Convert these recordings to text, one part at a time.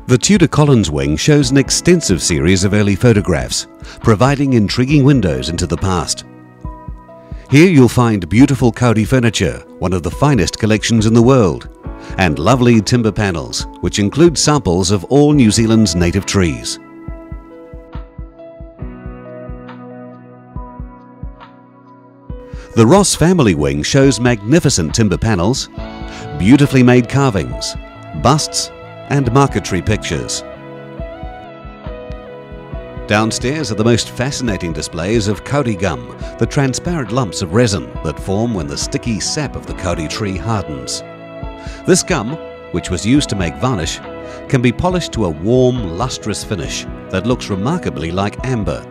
The Tudor Collins wing shows an extensive series of early photographs, providing intriguing windows into the past. Here you'll find beautiful Kauri furniture, one of the finest collections in the world, and lovely timber panels, which include samples of all New Zealand's native trees. The Ross family wing shows magnificent timber panels, beautifully made carvings, busts, and marquetry pictures. Downstairs are the most fascinating displays of Kauri gum, the transparent lumps of resin that form when the sticky sap of the Kauri tree hardens. This gum, which was used to make varnish, can be polished to a warm, lustrous finish that looks remarkably like amber,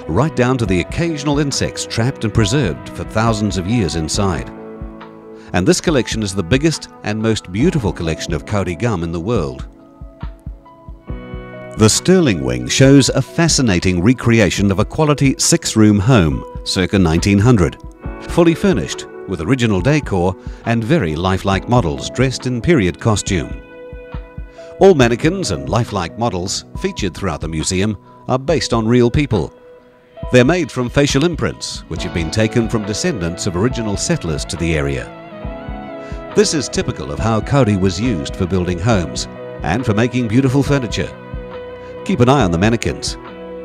right down to the occasional insects trapped and preserved for thousands of years inside. And this collection is the biggest and most beautiful collection of Kauri gum in the world. The Stirling wing shows a fascinating recreation of a quality 6-room home circa 1900, fully furnished with original decor and very lifelike models dressed in period costume. All mannequins and lifelike models featured throughout the museum are based on real people. They're made from facial imprints, which have been taken from descendants of original settlers to the area. This is typical of how Kauri was used for building homes and for making beautiful furniture. Keep an eye on the mannequins.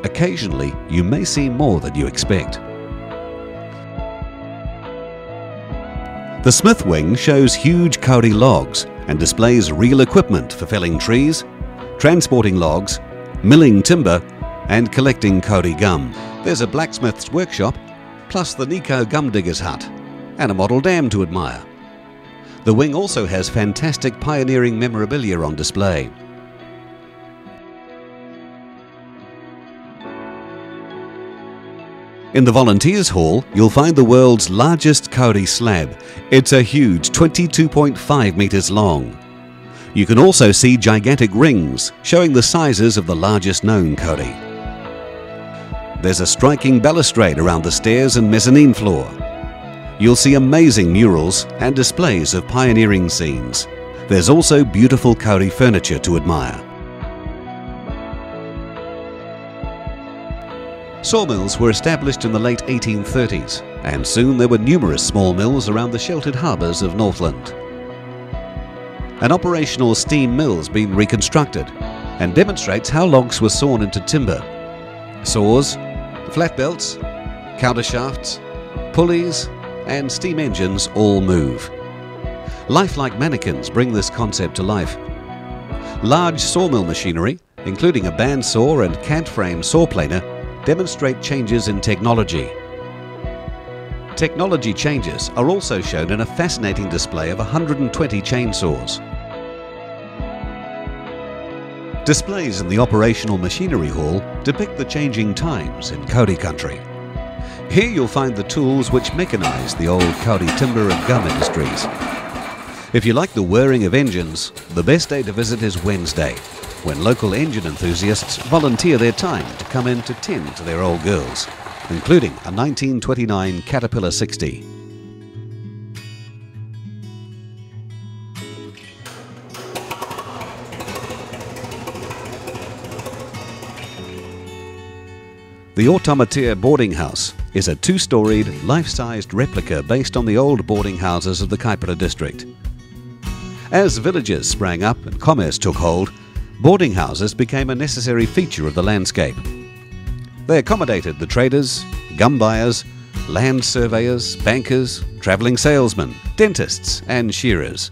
Occasionally, you may see more than you expect. The Smith wing shows huge Kauri logs and displays real equipment for felling trees, transporting logs, milling timber, and collecting Kauri gum. There's a blacksmith's workshop, plus the Nico gum digger's hut, and a model dam to admire. The wing also has fantastic pioneering memorabilia on display. In the Volunteers Hall, you'll find the world's largest Kauri slab. It's a huge 22.5 meters long. You can also see gigantic rings showing the sizes of the largest known Kauri. There's a striking balustrade around the stairs and mezzanine floor. You'll see amazing murals and displays of pioneering scenes. There's also beautiful Kauri furniture to admire. Sawmills were established in the late 1830s, and soon there were numerous small mills around the sheltered harbours of Northland. An operational steam mill's been reconstructed and demonstrates how logs were sawn into timber. Saws, flat belts, countershafts, pulleys, and steam engines all move. Lifelike mannequins bring this concept to life. Large sawmill machinery, including a bandsaw and cant-frame saw planer, demonstrate changes in technology. Technology changes are also shown in a fascinating display of 120 chainsaws. Displays in the operational machinery hall depict the changing times in Kauri country. Here you'll find the tools which mechanise the old Kauri timber and gum industries. If you like the whirring of engines, the best day to visit is Wednesday, when local engine enthusiasts volunteer their time to come in to tend to their old girls, including a 1929 Caterpillar 60. The Automatier boarding house is a 2-storied, life-sized replica based on the old boarding houses of the Kaipara district. As villages sprang up and commerce took hold, boarding houses became a necessary feature of the landscape. They accommodated the traders, gum buyers, land surveyors, bankers, travelling salesmen, dentists and shearers.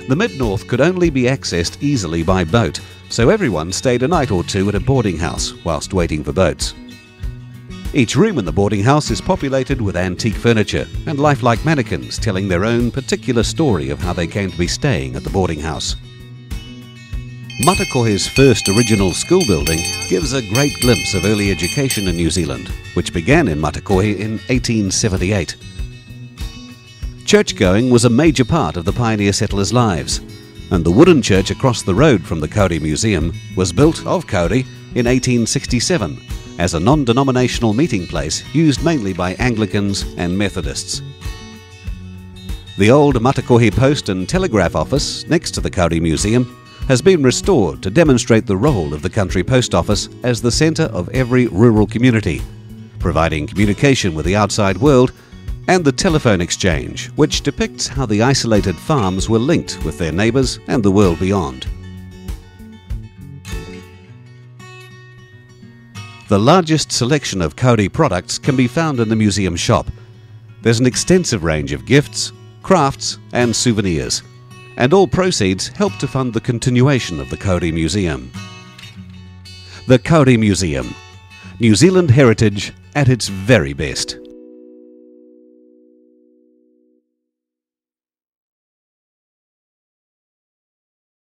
The Mid-North could only be accessed easily by boat, so everyone stayed a night or two at a boarding house whilst waiting for boats. Each room in the boarding house is populated with antique furniture and lifelike mannequins telling their own particular story of how they came to be staying at the boarding house. Matakohe's first original school building gives a great glimpse of early education in New Zealand, which began in Matakohe in 1878. Church-going was a major part of the pioneer settlers' lives, and the wooden church across the road from the Kauri Museum was built of Kauri in 1867 as a non-denominational meeting place used mainly by Anglicans and Methodists. The old Matakohe Post and Telegraph Office, next to the Kauri Museum, has been restored to demonstrate the role of the country post office as the centre of every rural community, providing communication with the outside world, and the telephone exchange, which depicts how the isolated farms were linked with their neighbours and the world beyond. The largest selection of Kauri products can be found in the museum shop. There's an extensive range of gifts, crafts and souvenirs, and all proceeds help to fund the continuation of the Kauri Museum. The Kauri Museum, New Zealand heritage at its very best.